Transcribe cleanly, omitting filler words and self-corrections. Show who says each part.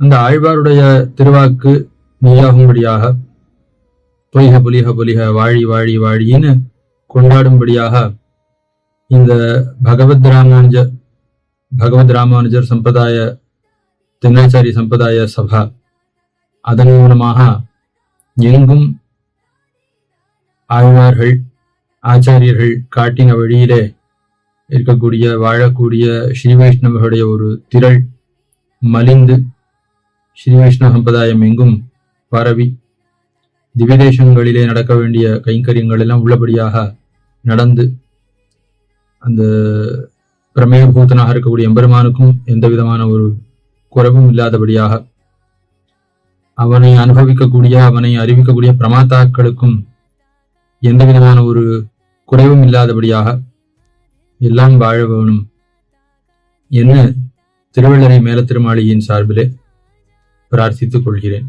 Speaker 1: அந்த ஆழ்வாருடைய திருவாக்கு மெய்யாகும்படியாக பொலிக பொலிக பொலிக வாழி வாழி வாழின்னு கொண்டாடும்படியாக இந்த பகவத் ராமானுஜர் சம்பிரதாய தென்னாச்சாரி சம்பிரதாய சபா அதன் மூலமாக எங்கும் ஆழ்வார்கள் ஆச்சாரியர்கள் காட்டின வழியிலே இருக்கக்கூடிய வாழக்கூடிய ஸ்ரீ வைஷ்ணவர்களுடைய ஒரு திரள் மலிந்து ஸ்ரீ வைஷ்ணவ சம்பிரதாயம் எங்கும் பரவி திவ்யதேசங்களிலே நடக்க வேண்டிய கைங்கரியங்கள் எல்லாம் உள்ளபடியாக நடந்து அந்த பிரமேயபூதனாக இருக்கக்கூடிய எம்பெருமானுக்கும் எந்த விதமான ஒரு குறைவும் இல்லாதபடியாக அவனை அனுபவிக்கக்கூடிய அவனை அறிவிக்கக்கூடிய பிரமாத்தாக்களுக்கும் எந்த விதமான ஒரு குறைவும் இல்லாதபடியாக எல்லாம் வாழ வேணும் என்ன திருவள்ளரை மேல திருமாளியின் சார்பிலே பிரார்த்தித்துக் கொள்கிறேன்.